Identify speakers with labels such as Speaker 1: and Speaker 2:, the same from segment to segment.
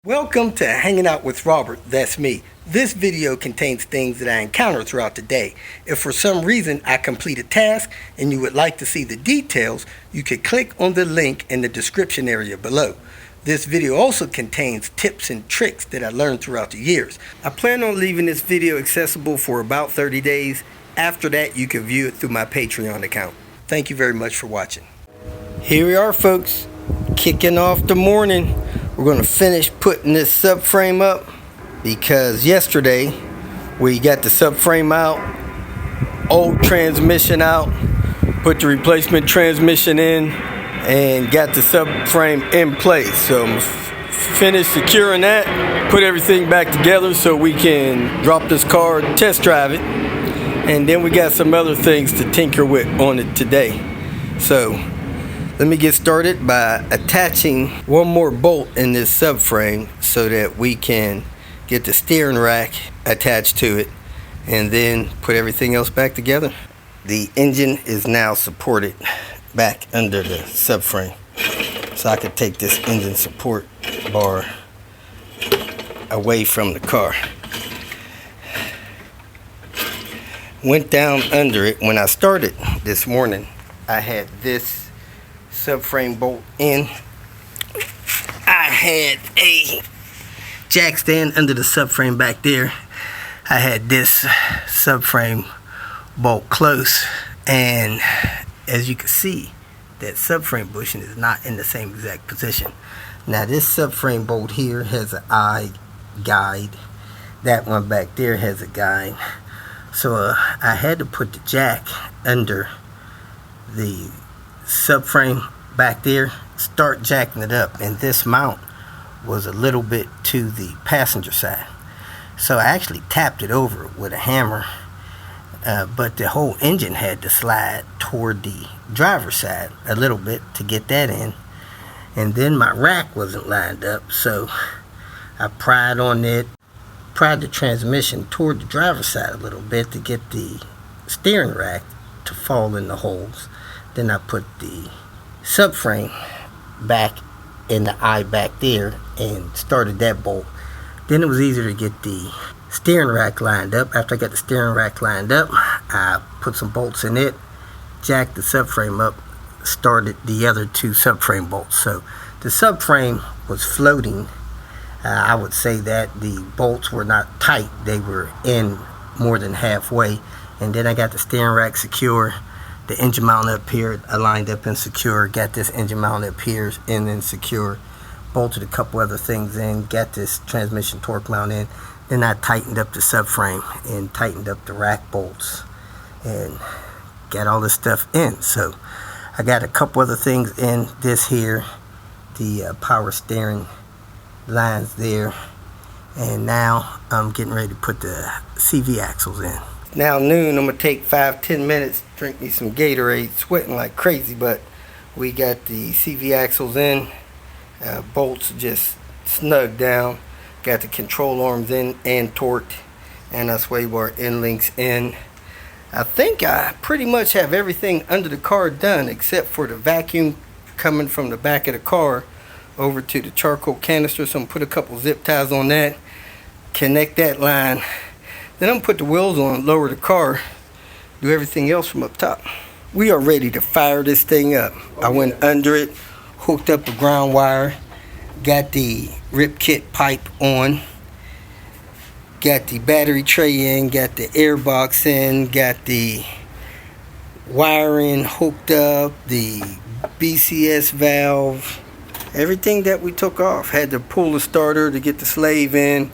Speaker 1: Welcome to Hanging Out with Robert, that's me. This video contains things that I encounter throughout the day. If for some reason I complete a task and you would like to see the details, you could click on the link in the description area below. This video also contains tips and tricks that I learned throughout the years. I plan on leaving this video accessible for about 30 days. After that, you can view it through my Patreon account. Thank you very much for watching. Here we are, folks, kicking off the morning. We're going to finish putting this subframe up because yesterday we got the subframe out, old transmission out, put the replacement transmission in, and got the subframe in place. So I'm finished securing that, put everything back together so we can drop this car, test drive it, and then we got some other things to tinker with on it today. So let me get started by attaching one more bolt in this subframe so that we can get the steering rack attached to it and then put everything else back together. The engine is now supported back under the subframe, so I could take this engine support bar away from the car. Went down under it. When I started this morning, I had this subframe bolt in. I had a jack stand under the subframe back there. I had this subframe bolt close, and as you can see, that subframe bushing is not in the same exact position. Now this subframe bolt here has an eye guide. That one back there has a guide. So I had to put the jack under the subframe back there, start jacking it up, and this mount was a little bit to the passenger side, so I actually tapped it over with a hammer, but the whole engine had to slide toward the driver's side a little bit to get that in, and then my rack wasn't lined up, so I pried the transmission toward the driver's side a little bit to get the steering rack to fall in the holes. Then I put the subframe back in the eye back there and started that bolt. Then it was easier to get the steering rack lined up. After I got the steering rack lined up, I put some bolts in it, jacked the subframe up, started the other two subframe bolts. So the subframe was floating. I would say that the bolts were not tight. They were in more than halfway. And then I got the steering rack secure. The engine mount up here, I lined up and secure. Got this engine mount up here and then secure. Bolted a couple other things in. Got this transmission torque mount in. Then I tightened up the subframe and tightened up the rack bolts and got all this stuff in. So I got a couple other things in. This here, the power steering lines there. And now I'm getting ready to put the CV axles in. Now noon, I'm going to take 5-10 minutes, drink me some Gatorade, sweating like crazy, but we got the CV axles in, bolts just snug down, got the control arms in and torqued, and our sway bar end links in. I think I pretty much have everything under the car done except for the vacuum coming from the back of the car over to the charcoal canister, so I'm going to put a couple zip ties on that, connect that line. Then I'm going to put the wheels on, lower the car, do everything else from up top. We are ready to fire this thing up. I went under it, hooked up a ground wire, got the rip kit pipe on, got the battery tray in, got the air box in, got the wiring hooked up, the BCS valve, everything that we took off. Had to pull the starter to get the slave in.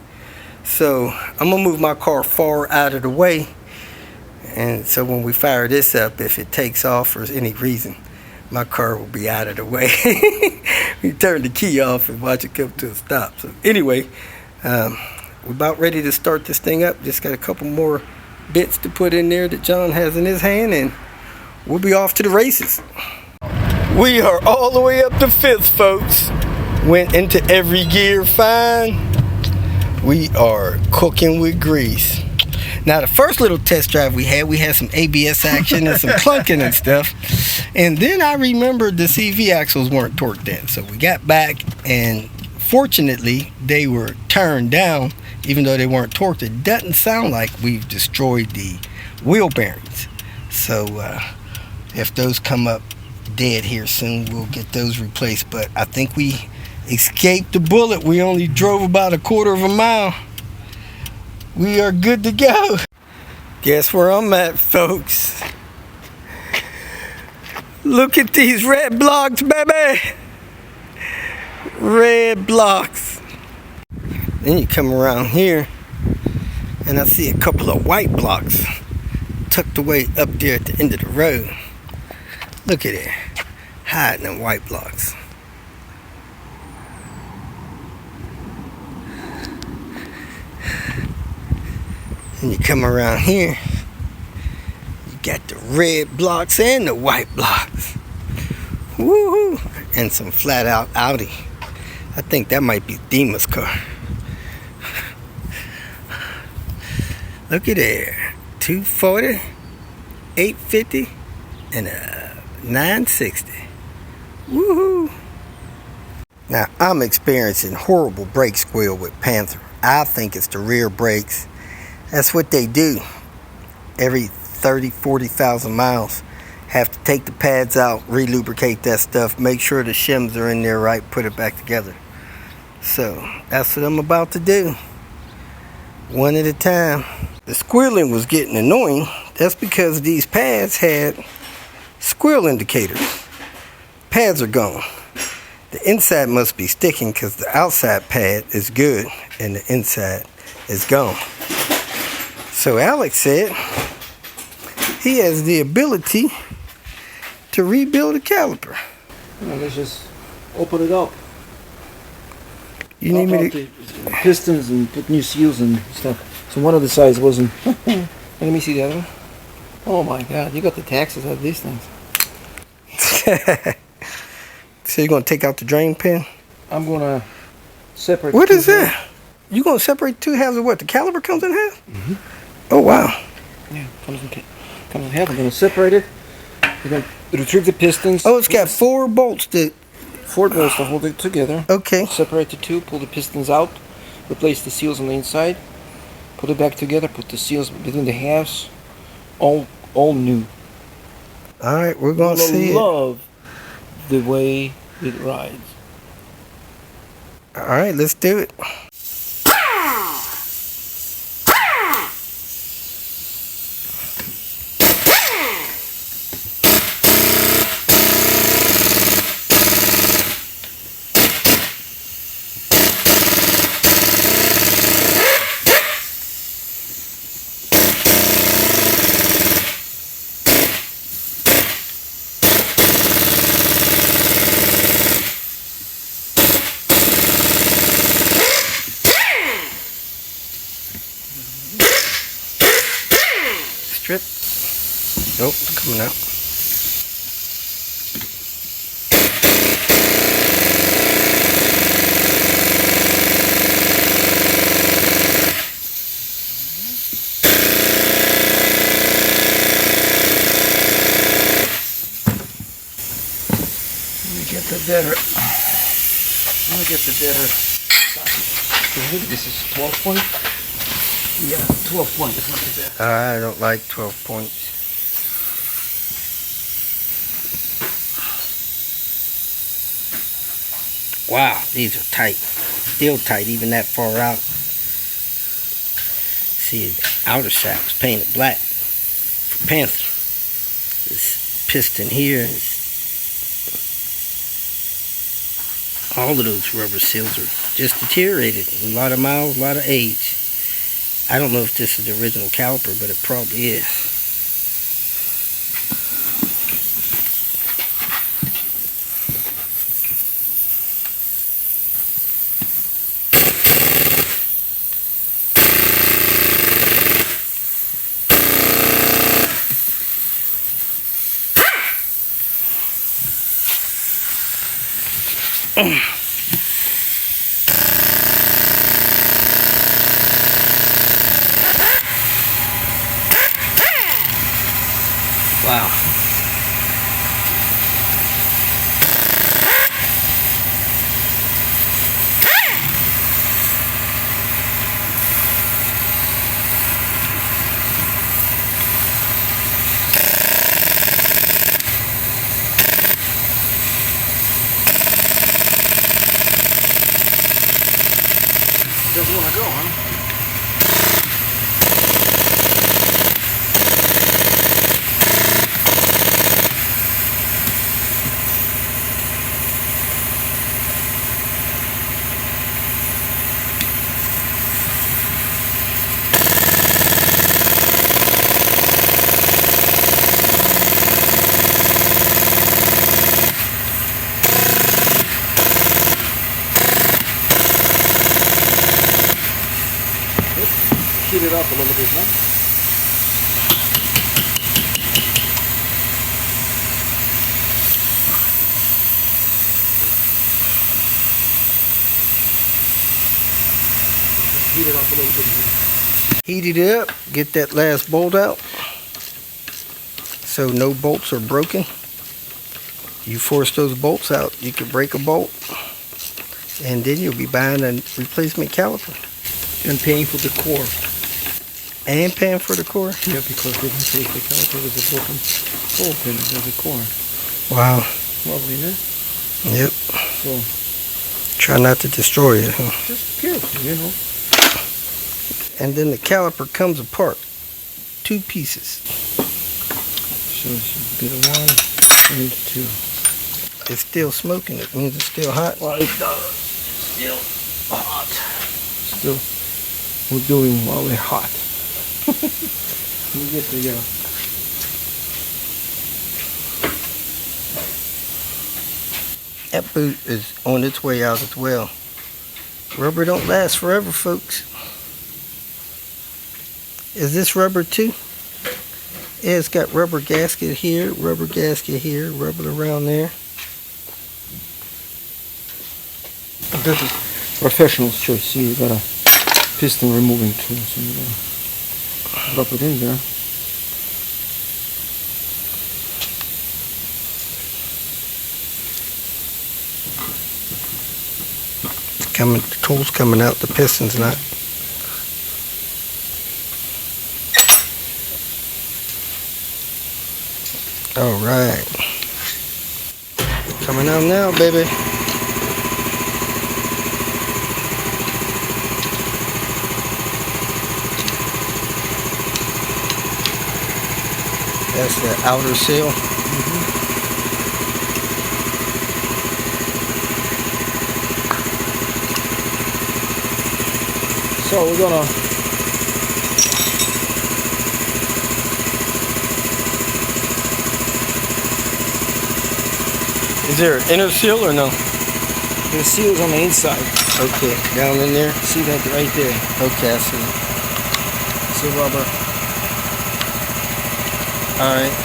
Speaker 1: So I'm going to move my car far out of the way, and so when we fire this up, if it takes off for any reason, my car will be out of the way. We turn the key off and watch it come to a stop. So anyway, we're about ready to start this thing up. Just got a couple more bits to put in there that John has in his hand, and we'll be off to the races. We are all the way up to 5th, folks. Went into every gear fine. We are cooking with grease. Now the first little test drive we had some ABS action and some clunking and stuff. And then I remembered the CV axles weren't torqued in. So we got back and Unfortunately, they were turned down, even though they weren't torqued. It doesn't sound like we've destroyed the wheel bearings. So if those come up dead here soon, we'll get those replaced. But I think we escaped the bullet. We only drove about a quarter of a mile. We are good to go. Guess where I'm at, folks? Look at these red blocks, baby. Red blocks. Then you come around here and I see a couple of white blocks tucked away up there at the end of the road. Look at it, hiding in white blocks. And you come around here, you got the red blocks and the white blocks. Woohoo! And some flat out Audi. I think that might be Dima's car. Look at there. 240, 850, and a 960. Woohoo! Now, I'm experiencing horrible brake squeal with Panther. I think it's the rear brakes. That's what they do. Every 30, 40,000 miles. Have to take the pads out, re-lubricate that stuff, make sure the shims are in there right, put it back together. So, that's what I'm about to do. One at a time. The squealing was getting annoying. That's because these pads had squeal indicators. Pads are gone. The inside must be sticking because the outside pad is good and the inside is gone. So Alex said he has the ability to rebuild a caliper.
Speaker 2: Let's just open it up.
Speaker 1: You need me to...
Speaker 2: the pistons and put new seals and stuff. So one of the sides wasn't... Let me see the other one. Oh my God, you got the taxes out of these things.
Speaker 1: So you're going to take out the drain pin?
Speaker 2: I'm going to separate...
Speaker 1: What is that? You going to separate two halves of what? The caliper comes in half?
Speaker 2: Mm-hmm.
Speaker 1: Oh, wow.
Speaker 2: Yeah, comes in half. I'm going to separate it. We're going to retrieve the pistons.
Speaker 1: Oh, it's got 4 bolts that...
Speaker 2: 4 bolts to hold it together.
Speaker 1: Okay.
Speaker 2: Separate the two, pull the pistons out, replace the seals on the inside, put it back together, put the seals between the halves, all new.
Speaker 1: All right, we're going to see it.
Speaker 2: Love the way it rides.
Speaker 1: All right, let's do it. Strip. Nope, it's coming out.
Speaker 2: Let me get the better. I think this is 12 point. Yeah, 12 point. It's not too bad.
Speaker 1: I don't like 12 points. Wow, these are tight. Still tight, even that far out. See, the outer side was painted black for Panther. This piston here, all of those rubber seals are just deteriorated. A lot of miles, a lot of age. I don't know if this is the original caliper, but it probably is. Wow.
Speaker 2: Doesn't want to go, huh? Heat it up a little bit, huh? Heat it up a little bit here.
Speaker 1: Heat it up, get that last bolt out so no bolts are broken. You force those bolts out, you can break a bolt, and then you'll be buying a replacement caliper.
Speaker 2: And paying for the core.
Speaker 1: And paying for the core?
Speaker 2: Yeah, because they didn't say the caliper was a broken hole pin, there's a core.
Speaker 1: Wow.
Speaker 2: Lovely, huh?
Speaker 1: Yep.
Speaker 2: So,
Speaker 1: try not to destroy it, huh?
Speaker 2: just careful, you know.
Speaker 1: And then the caliper comes apart. 2 pieces.
Speaker 2: Shows you bit of 1 and 2.
Speaker 1: It's still smoking, it means it's still hot.
Speaker 2: Well, it does. Still hot. Still, we're doing while we're hot. Let me get the
Speaker 1: That boot is on its way out as well. Rubber don't last forever, folks. Is this rubber too? Yeah, it's got rubber gasket here, rubber rubber around there.
Speaker 2: This is professional's choice. See, you got a piston removing tool, so you gotta drop it in there.
Speaker 1: Coming, the tool's coming out, the piston's not. All right. Coming out now, baby. That's the outer seal.
Speaker 2: So we're gonna
Speaker 1: Is there an inner seal or no?
Speaker 2: the seal's on the inside.
Speaker 1: Okay, down in there.
Speaker 2: See that right there?
Speaker 1: Okay, I see it.
Speaker 2: It's the rubber.
Speaker 1: All right.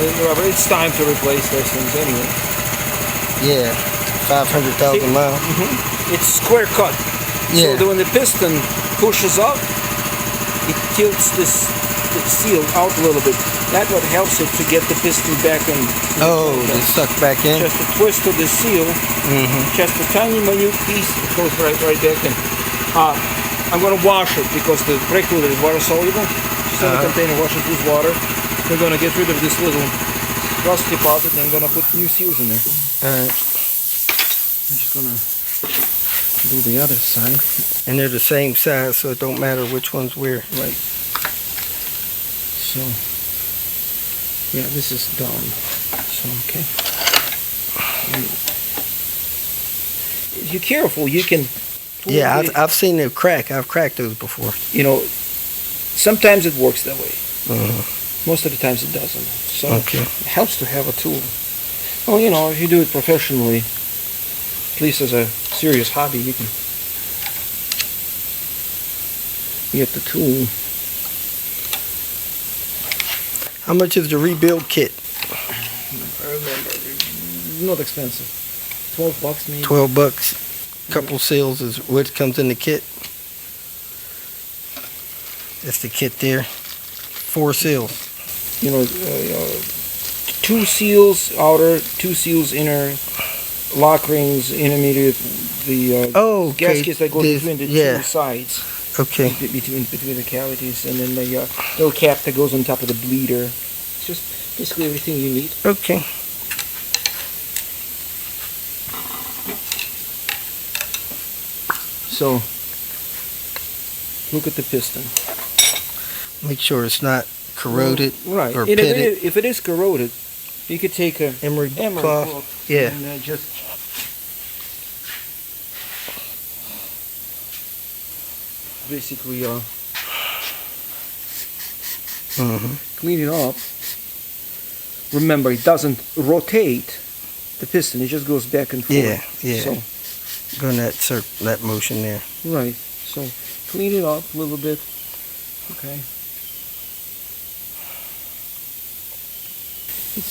Speaker 2: The rubber. It's time to replace those things anyway.
Speaker 1: Yeah, 500,000 miles.
Speaker 2: It's square cut.
Speaker 1: Yeah.
Speaker 2: So that when the piston pushes up, it tilts the seal out a little bit. That's what helps it to get the piston back in.
Speaker 1: Oh, they suck back in.
Speaker 2: Just a twist of the seal, just a tiny minute piece, it goes right back in. I'm going to wash it because the brake fluid is water soluble. Just in the container, wash it with water. We're going to get rid of this little rust deposit and I'm going to put new seals in there.
Speaker 1: Alright.
Speaker 2: I'm just going to do the other side.
Speaker 1: And they're the same size, so it don't matter which one's where.
Speaker 2: Right. So, yeah, this is done. So, okay. If you're careful, you can...
Speaker 1: Yeah, I've seen them crack. I've cracked those before.
Speaker 2: You know, sometimes it works that way. Most of the times it doesn't. So
Speaker 1: Okay.
Speaker 2: it helps to have a tool. Well, you know, if you do it professionally, at least as a serious hobby, you can get the tool.
Speaker 1: How much is the rebuild kit?
Speaker 2: I remember, not expensive. $12 maybe.
Speaker 1: 12 bucks. Couple seals is what comes in the kit. That's the kit there. 4 seals.
Speaker 2: You know, 2 seals outer, 2 seals inner, lock rings, intermediate, the gaskets that go between the 2 sides.
Speaker 1: Okay.
Speaker 2: Between the cavities, and then the little cap that goes on top of the bleeder. It's just basically everything you need.
Speaker 1: Okay.
Speaker 2: So look at the piston.
Speaker 1: Make sure it's not corroded
Speaker 2: Right.
Speaker 1: or
Speaker 2: And
Speaker 1: pitted.
Speaker 2: if it is corroded, you could take a
Speaker 1: Emery
Speaker 2: cloth
Speaker 1: cloth. Yeah.
Speaker 2: and just basically clean it up. Remember, it doesn't rotate the piston; it just goes back and forth.
Speaker 1: Yeah, yeah.
Speaker 2: So,
Speaker 1: Go in that motion there.
Speaker 2: right. So clean it up a little bit. Okay.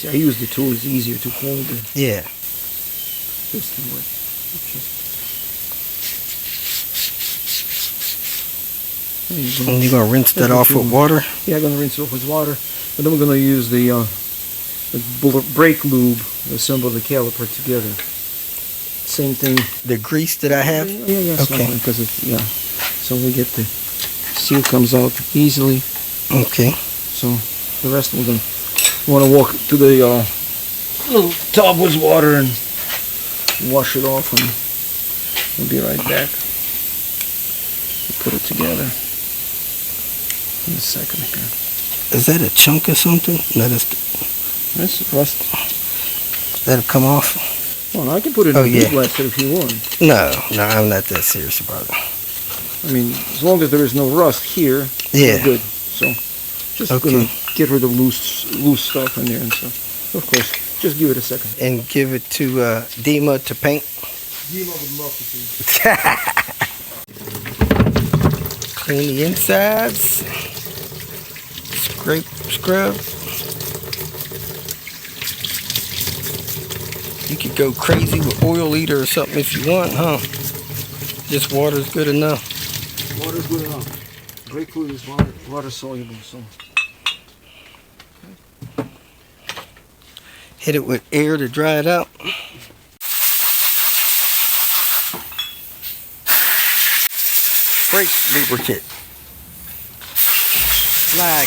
Speaker 2: I use the tool; it's easier to hold the
Speaker 1: Yeah.
Speaker 2: piston with. Okay.
Speaker 1: And you're gonna rinse that
Speaker 2: That's
Speaker 1: off
Speaker 2: what
Speaker 1: with
Speaker 2: you-
Speaker 1: water.
Speaker 2: Yeah, I'm gonna rinse it off with water, and then we're gonna use the brake lube to assemble the caliper together. Same thing.
Speaker 1: The grease that I have.
Speaker 2: Yeah,
Speaker 1: Okay.
Speaker 2: because it's so we get the seal comes out easily.
Speaker 1: Okay.
Speaker 2: So the rest we're gonna want to walk to the little tub with water and wash it off, and we'll be right back. We'll put it together in a second here.
Speaker 1: Is that a chunk or something? No,
Speaker 2: This is rust.
Speaker 1: that'll come off.
Speaker 2: Well, I can put it in
Speaker 1: Oh,
Speaker 2: a
Speaker 1: yeah.
Speaker 2: deep blaster if you want.
Speaker 1: No, I'm not that serious about it.
Speaker 2: I mean, as long as there is no rust here,
Speaker 1: Yeah.
Speaker 2: we're good. So, just
Speaker 1: Okay.
Speaker 2: gonna get rid of loose stuff in there and stuff. Of course, just give it a second.
Speaker 1: And give it to Dima to paint.
Speaker 2: Dima would love to see.
Speaker 1: Clean the insides. Scrub. You could go crazy with oil eater or something if you want, huh? Just water's good enough.
Speaker 2: Water's good enough. Brake fluid is water soluble, so.
Speaker 1: Hit it with air to dry it out. Brake lubricant. Glide.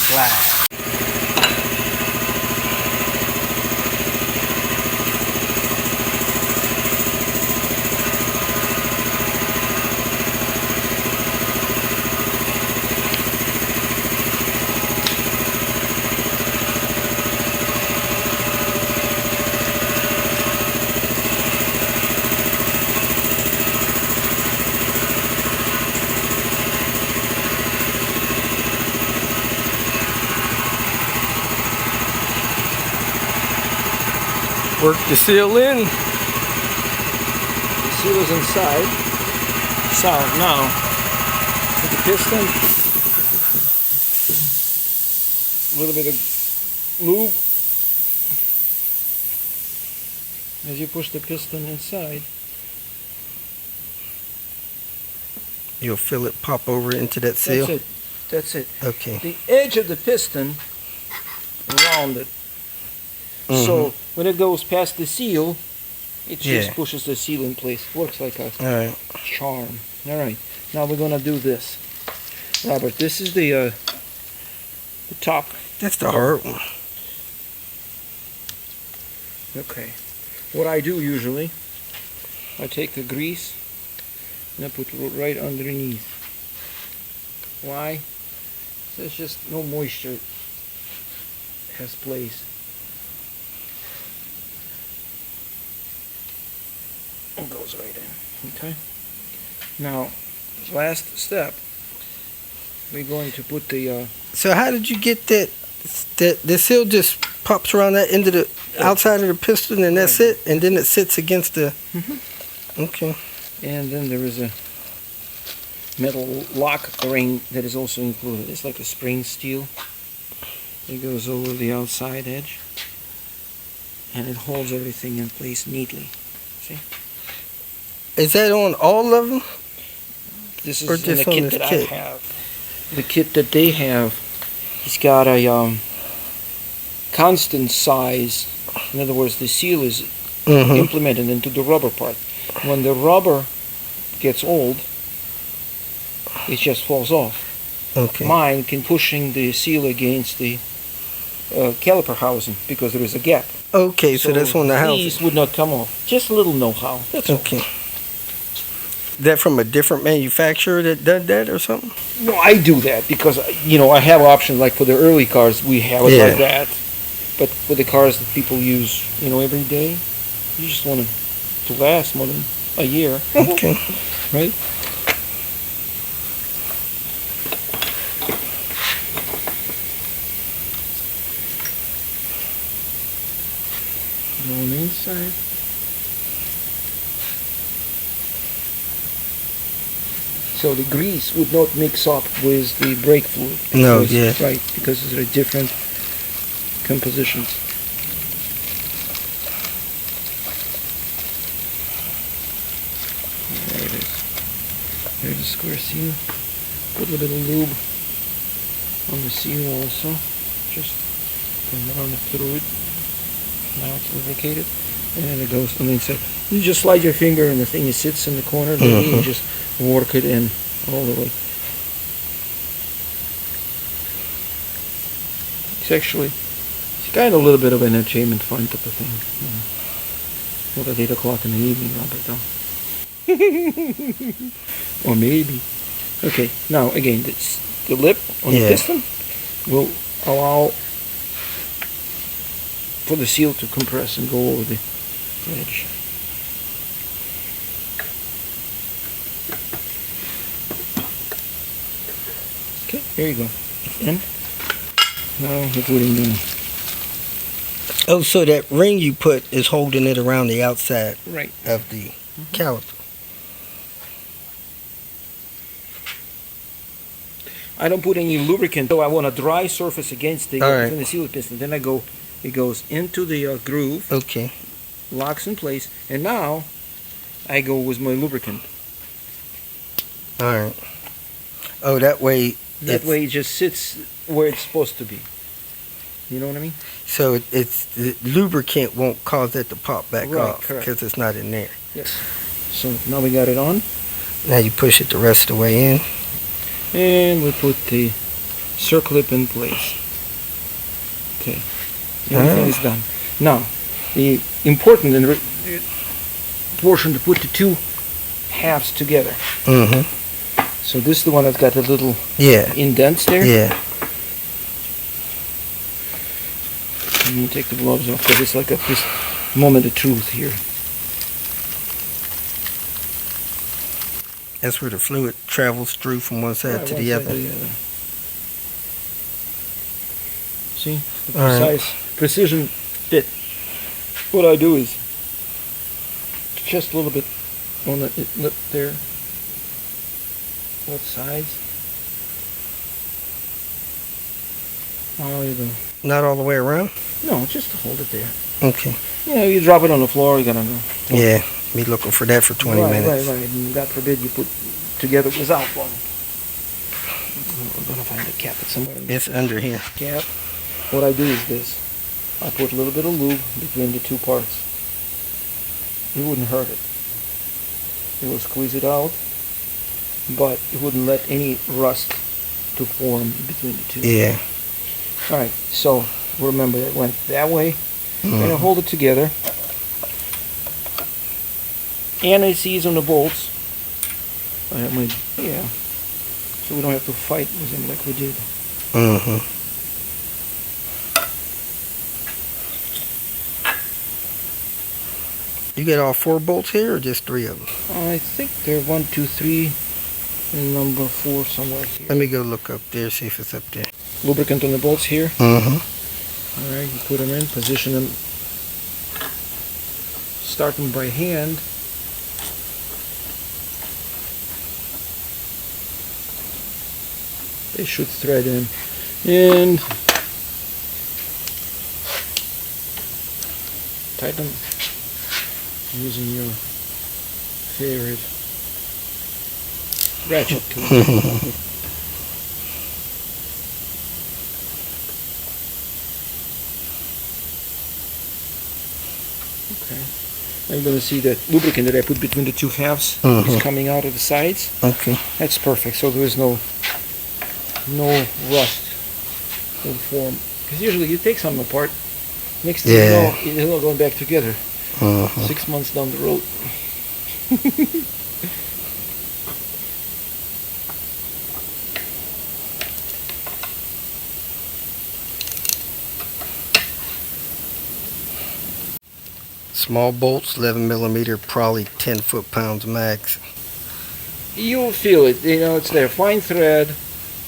Speaker 1: Work the seal in.
Speaker 2: The seal is inside. So now, with the piston, a little bit of lube. As you push the piston inside,
Speaker 1: You'll feel it pop over into that seal.
Speaker 2: That's it.
Speaker 1: Okay.
Speaker 2: The edge of the piston rounded. So when it goes past the seal, it just
Speaker 1: Yeah.
Speaker 2: pushes the seal in place. Works like a
Speaker 1: All right.
Speaker 2: charm. All right. Now we're gonna do this. Robert, this is the top.
Speaker 1: That's the hard one.
Speaker 2: Okay. What I do usually, I take the grease and I put it right underneath. Why? There's just no moisture has place. It goes right in. Okay. Now, last step, we're going to put the
Speaker 1: So how did you get that? The seal just pops around that end of the outside of the piston, and that's it. And then it sits against the. Okay.
Speaker 2: and then there is a metal lock ring that is also included. It's like a spring steel. It goes over the outside edge, and it holds everything in place neatly. See?
Speaker 1: Is that on all of them?
Speaker 2: This is
Speaker 1: Or
Speaker 2: in
Speaker 1: just
Speaker 2: the
Speaker 1: on
Speaker 2: kit
Speaker 1: this
Speaker 2: that
Speaker 1: kit?
Speaker 2: I have. The kit that they have, it's got a constant size. In other words, the seal is implemented into the rubber part. When the rubber gets old, it just falls off.
Speaker 1: Okay.
Speaker 2: Mine can pushing the seal against the caliper housing because there is a gap.
Speaker 1: Okay, so that's on the house.
Speaker 2: These would not come off. Just a little know-how. That's all.
Speaker 1: Okay. that from a different manufacturer that did that or something?
Speaker 2: No, I do that because I have options. Like for the early cars, we have it like that. But for the cars that people use, every day, you just want it to last more than a year.
Speaker 1: Okay.
Speaker 2: Right? Go on the inside. So the grease would not mix up with the brake fluid.
Speaker 1: No, yeah.
Speaker 2: Right, because they're different compositions. There it is. There's a square seal. Put a little bit of lube on the seal also. Just run it through it. Now it's lubricated. And then it goes on the inside. You just slide your finger and the thing sits in the corner. And you just work it in all the way. It's kind of a little bit of an entertainment fun type of thing. Not at 8 o'clock in the evening, Robert, though. Or maybe. Okay, now again, the lip on the piston will allow for the seal to compress and go over the edge. Okay, there you go. And now we're putting in.
Speaker 1: Oh, so that ring you put is holding it around the outside of the caliper.
Speaker 2: I don't put any lubricant, so I want a dry surface against the seal piston. Then it goes into the groove.
Speaker 1: Okay.
Speaker 2: Locks in place, and now I go with my lubricant.
Speaker 1: All right. Oh, that way.
Speaker 2: That way it just sits where it's supposed to be. You know what I mean?
Speaker 1: So it's the lubricant won't cause it to pop back off
Speaker 2: correct.
Speaker 1: because it's not in there.
Speaker 2: Yes. So now we got it on.
Speaker 1: Now you push it the rest of the way in.
Speaker 2: And we put the circlip in place. Okay. Everything is done. Now, the important portion to put the two halves together.
Speaker 1: Mm-hmm.
Speaker 2: So this is the one that's got the little indents there.
Speaker 1: Yeah.
Speaker 2: Let me take the gloves off because it's like this moment of truth here.
Speaker 1: That's where the fluid travels through from one side to the other.
Speaker 2: See? The precise precision fit. What I do is just a little bit on the lip there. Both sides. Oh, you go.
Speaker 1: Not all the way around?
Speaker 2: No, just to hold it there.
Speaker 1: Okay.
Speaker 2: You drop it on the floor, you're gonna go.
Speaker 1: Yeah, be looking for that for 20 minutes.
Speaker 2: Right. And God forbid you put together without one. I'm gonna find a cap somewhere.
Speaker 1: It's under here.
Speaker 2: Cap. What I do is this. I put a little bit of lube between the two parts. It wouldn't hurt it. It will squeeze it out, but it wouldn't let any rust to form between the two.
Speaker 1: Yeah.
Speaker 2: Alright, so remember it went that way. And I hold it together. Anti-seize on the bolts. I have my, so we don't have to fight with them like we did.
Speaker 1: Mm-hmm. You got all 4 bolts here or just 3 of them?
Speaker 2: I think they're 1, 2, 3, and number 4 somewhere here.
Speaker 1: Let me go look up there, see if it's up there.
Speaker 2: Lubricant on the bolts here.
Speaker 1: Mm-hmm.
Speaker 2: Alright, you put them in, position them, start them by hand. They should thread in. And tighten them using your favorite ratchet tool. Okay. Now you're going to see that lubricant that I put between the two halves is coming out of the sides.
Speaker 1: Okay.
Speaker 2: That's perfect. So there is no rust will form. Because usually you take something apart, next thing you know, it's all going back together. 6 months down the road.
Speaker 1: Small bolts, 11 millimeter, probably 10 foot-pounds max.
Speaker 2: You'll feel it. You know, it's there. Fine thread.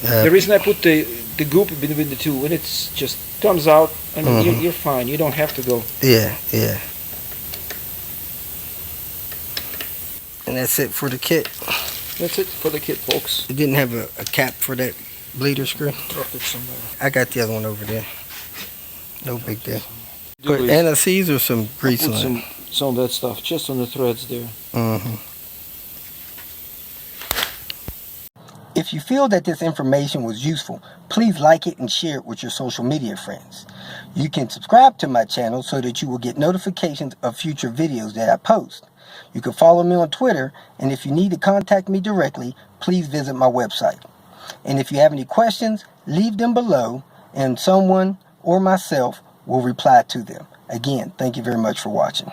Speaker 2: The reason I put the goop between the two, when it's just comes out, I mean, you're fine. You don't have to go.
Speaker 1: Yeah, yeah. And that's it for the kit.
Speaker 2: That's it for the kit, folks.
Speaker 1: It didn't have a cap for that bleeder screw.
Speaker 2: Dropped it somewhere.
Speaker 1: I got the other one over there. No big deal.
Speaker 2: Do
Speaker 1: Put
Speaker 2: is
Speaker 1: anti-seize or some grease
Speaker 2: put
Speaker 1: on it?
Speaker 2: some of that stuff just on the threads there.
Speaker 1: If you feel that this information was useful, please like it and share it with your social media friends. You can subscribe to my channel so that you will get notifications of future videos that I post. You can follow me on Twitter, and if you need to contact me directly, please visit my website. And if you have any questions, leave them below, and someone or myself will reply to them. Again, thank you very much for watching.